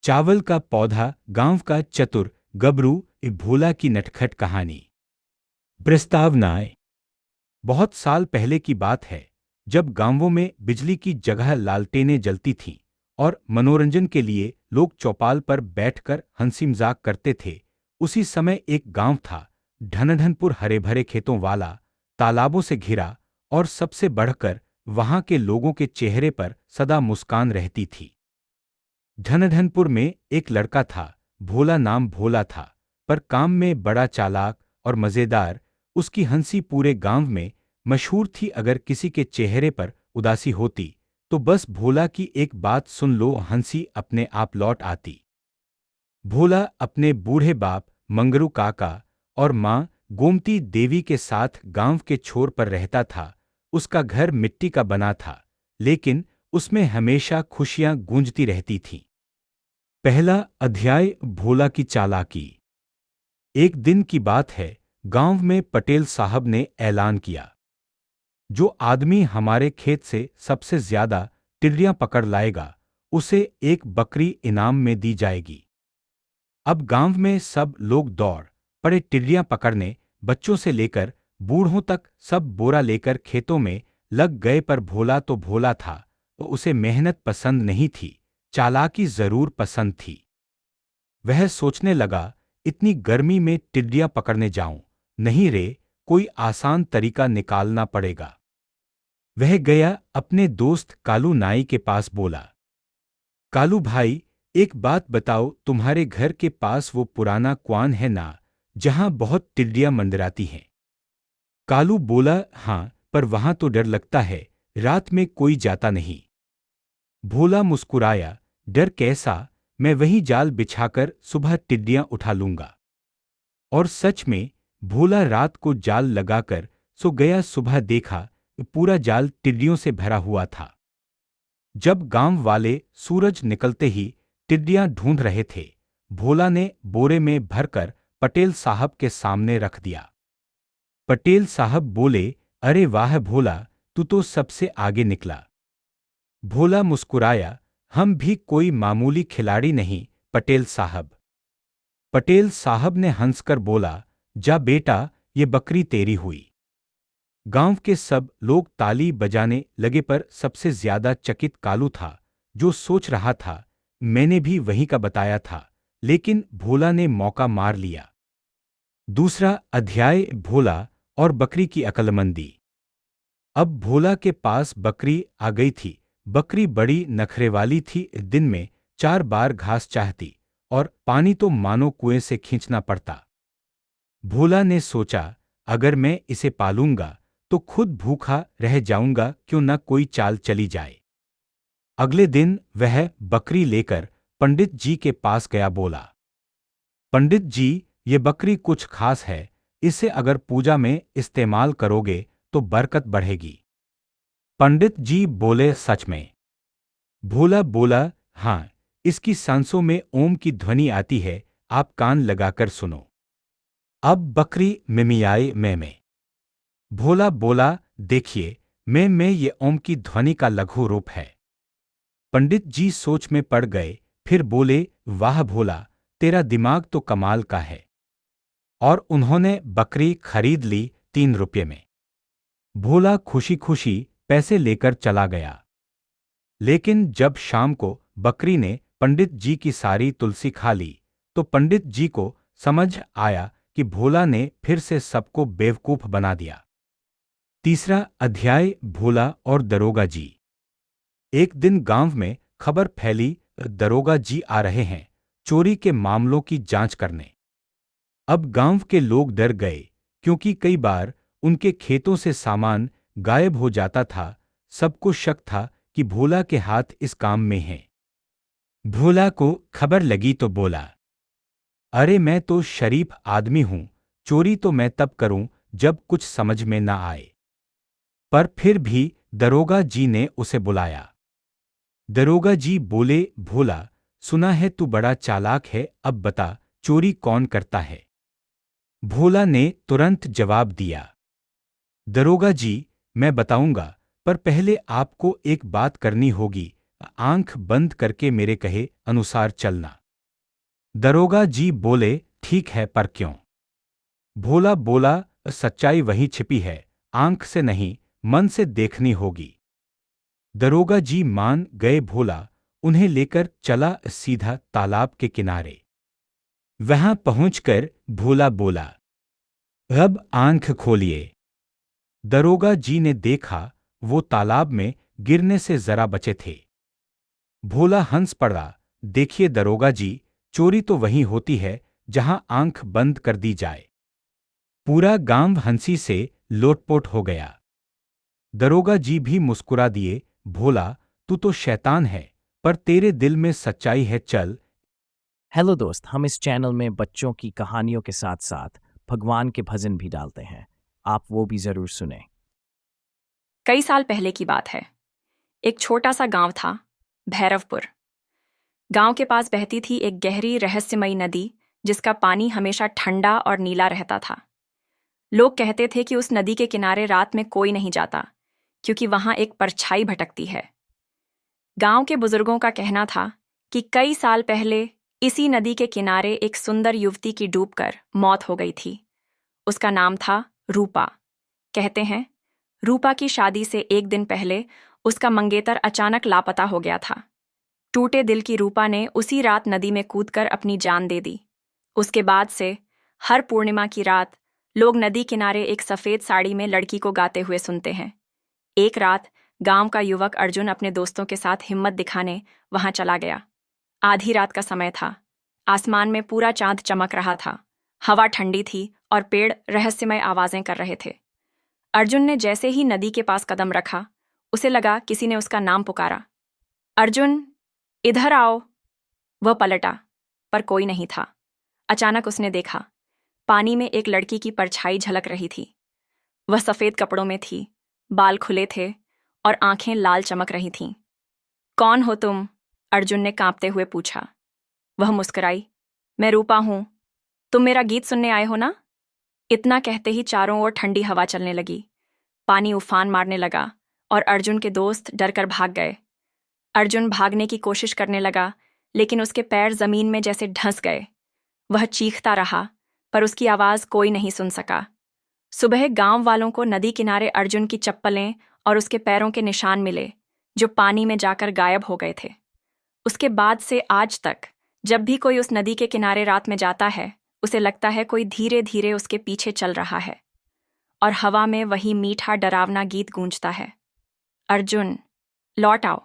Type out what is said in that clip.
चावल का पौधा, गांव का चतुर गबरू, भोला की नटखट कहानी। प्रस्तावनाएं। बहुत साल पहले की बात है, जब गांवों में बिजली की जगह लालटेनें जलती थीं और मनोरंजन के लिए लोग चौपाल पर बैठकर हंसी मजाक करते थे। उसी समय एक गांव था, ढनढनपुर, हरे भरे खेतों वाला, तालाबों से घिरा, और सबसे बढ़कर वहां के लोगों के चेहरे पर सदा मुस्कान रहती थी। ढनढनपुर में एक लड़का था, भोला नाम भोला था, पर काम में बड़ा चालाक और मजेदार। उसकी हंसी पूरे गांव में मशहूर थी। अगर किसी के चेहरे पर उदासी होती तो बस भोला की एक बात सुन लो, हंसी अपने आप लौट आती। भोला अपने बूढ़े बाप मंगरू काका और माँ गोमती देवी के साथ गांव के छोर पर रहता था। उसका घर मिट्टी का बना था, लेकिन उसमें हमेशा खुशियां गूंजती रहती थीं। पहला अध्याय, भोला की चालाकी। एक दिन की बात है, गांव में पटेल साहब ने ऐलान किया, जो आदमी हमारे खेत से सबसे ज्यादा टिड्डियां पकड़ लाएगा, उसे एक बकरी इनाम में दी जाएगी। अब गांव में सब लोग दौड़ पड़े टिड्डियां पकड़ने। बच्चों से लेकर बूढ़ों तक सब बोरा लेकर खेतों में लग गए। पर भोला तो भोला था, उसे मेहनत पसंद नहीं थी, चालाकी जरूर पसंद थी। वह सोचने लगा, इतनी गर्मी में टिड्डियां पकड़ने जाऊं? नहीं रे, कोई आसान तरीका निकालना पड़ेगा। वह गया अपने दोस्त कालू नाई के पास, बोला, कालू भाई, एक बात बताओ, तुम्हारे घर के पास वो पुराना कुआं है ना, जहां बहुत टिड्डियां मंडराती हैं? कालू बोला, हाँ, पर वहां तो डर लगता है, रात में कोई जाता नहीं। भोला मुस्कुराया, डर कैसा, मैं वहीं जाल बिछाकर सुबह टिड्डियां उठा लूंगा। और सच में भोला रात को जाल लगाकर सो गया। सुबह देखा, पूरा जाल टिड्डियों से भरा हुआ था। जब गांव वाले सूरज निकलते ही टिड्डियां ढूंढ रहे थे, भोला ने बोरे में भरकर पटेल साहब के सामने रख दिया। पटेल साहब बोले, अरे वाह भोला, तू तो सबसे आगे निकला। भोला मुस्कुराया, हम भी कोई मामूली खिलाड़ी नहीं पटेल साहब। पटेल साहब ने हंसकर बोला, जा बेटा, ये बकरी तेरी हुई। गांव के सब लोग ताली बजाने लगे, पर सबसे ज्यादा चकित कालू था, जो सोच रहा था, मैंने भी वही का बताया था, लेकिन भोला ने मौका मार लिया। दूसरा अध्याय, भोला और बकरी की अक्लमंदी। अब भोला के पास बकरी आ गई थी। बकरी बड़ी नखरे वाली थी, दिन में 4 बार घास चाहती और पानी तो मानो कुएं से खींचना पड़ता। भोला ने सोचा, अगर मैं इसे पालूंगा तो खुद भूखा रह जाऊंगा, क्यों न कोई चाल चली जाए। अगले दिन वह बकरी लेकर पंडित जी के पास गया, बोला, पंडित जी, ये बकरी कुछ खास है, इसे अगर पूजा में इस्तेमाल करोगे तो बरकत बढ़ेगी। पंडित जी बोले, सच में? भोला बोला, हाँ, इसकी सांसों में ओम की ध्वनि आती है, आप कान लगाकर सुनो। अब बकरी मिमियाई में। भोला बोला, देखिए, मैं ये ओम की ध्वनि का लघु रूप है। पंडित जी सोच में पड़ गए, फिर बोले, वाह भोला, तेरा दिमाग तो कमाल का है। और उन्होंने बकरी खरीद ली 3 रुपये में। भोला खुशी खुशी पैसे लेकर चला गया। लेकिन जब शाम को बकरी ने पंडित जी की सारी तुलसी खा ली, तो पंडित जी को समझ आया कि भोला ने फिर से सबको बेवकूफ बना दिया। तीसरा अध्याय, भोला और दरोगा जी। एक दिन गांव में खबर फैली, दरोगा जी आ रहे हैं चोरी के मामलों की जांच करने। अब गांव के लोग डर गए, क्योंकि कई बार उनके खेतों से सामान गायब हो जाता था। सबको शक था कि भोला के हाथ इस काम में हैं। भोला को खबर लगी तो बोला, अरे मैं तो शरीफ आदमी हूं, चोरी तो मैं तब करूं जब कुछ समझ में ना आए। पर फिर भी दरोगा जी ने उसे बुलाया। दरोगा जी बोले, भोला, सुना है तू बड़ा चालाक है, अब बता, चोरी कौन करता है? भोला ने तुरंत जवाब दिया, दरोगा जी, मैं बताऊंगा, पर पहले आपको एक बात करनी होगी। आंख बंद करके मेरे कहे अनुसार चलना। दरोगा जी बोले, ठीक है, पर क्यों? भोला बोला, सच्चाई वहीं छिपी है, आंख से नहीं, मन से देखनी होगी। दरोगा जी मान गए। भोला उन्हें लेकर चला सीधा तालाब के किनारे। वहां पहुंचकर भोला बोला, अब आंख खोलिए। दरोगा जी ने देखा, वो तालाब में गिरने से जरा बचे थे। भोला हंस पड़ा, देखिए दरोगा जी, चोरी तो वहीं होती है जहां आंख बंद कर दी जाए। पूरा गांव हंसी से लोटपोट हो गया। दरोगा जी भी मुस्कुरा दिए, भोला तू तो शैतान है, पर तेरे दिल में सच्चाई है, चल। हेलो दोस्त, हम इस चैनल में बच्चों की कहानियों के साथ साथ भगवान के भजन भी डालते हैं। आप वो भी जरूर सुने। कई साल पहले की बात है। एक छोटा सा गांव था, भैरवपुर। गांव के पास बहती थी एक गहरी रहस्यमयी नदी, जिसका पानी हमेशा ठंडा और नीला रहता था। लोग कहते थे कि उस नदी के किनारे रात में कोई नहीं जाता, क्योंकि वहां एक परछाई भटकती है। गांव के बुजुर्गों का कहना था कि कई साल पहले इसी नदी के किनारे एक सुंदर युवती की डूबकर मौत हो गई थी। उसका नाम था रूपा। कहते हैं, रूपा की शादी से एक दिन पहले उसका मंगेतर अचानक लापता हो गया था। टूटे दिल की रूपा ने उसी रात नदी में कूदकर अपनी जान दे दी। उसके बाद से हर पूर्णिमा की रात लोग नदी किनारे एक सफेद साड़ी में लड़की को गाते हुए सुनते हैं। एक रात गांव का युवक अर्जुन अपने दोस्तों के साथ हिम्मत दिखाने वहां चला गया। आधी रात का समय था। आसमान में पूरा चांद चमक रहा था। हवा ठंडी थी और पेड़ रहस्यमय आवाजें कर रहे थे। अर्जुन ने जैसे ही नदी के पास कदम रखा, उसे लगा किसी ने उसका नाम पुकारा। अर्जुन, इधर आओ। वह पलटा, पर कोई नहीं था। अचानक उसने देखा, पानी में एक लड़की की परछाई झलक रही थी। वह सफेद कपड़ों में थी, बाल खुले थे और आंखें लाल चमक रही थीं। कौन हो तुम? अर्जुन ने कांपते हुए पूछा। वह मुस्कुराई, मैं रूपा हूं। तुम मेरा गीत सुनने आए हो ना? इतना कहते ही चारों ओर ठंडी हवा चलने लगी। पानी उफान मारने लगा और अर्जुन के दोस्त डरकर भाग गए। अर्जुन भागने की कोशिश करने लगा, लेकिन उसके पैर जमीन में जैसे ढंस गए। वह चीखता रहा, पर उसकी आवाज कोई नहीं सुन सका। सुबह गांव वालों को नदी किनारे अर्जुन की चप्पलें और उसके पैरों के निशान मिले, जो पानी में जाकर गायब हो गए थे। उसके बाद से आज तक जब भी कोई उस नदी के किनारे रात में जाता है, उसे लगता है कोई धीरे धीरे उसके पीछे चल रहा है और हवा में वही मीठा डरावना गीत गूंजता है, अर्जुन लौट आओ।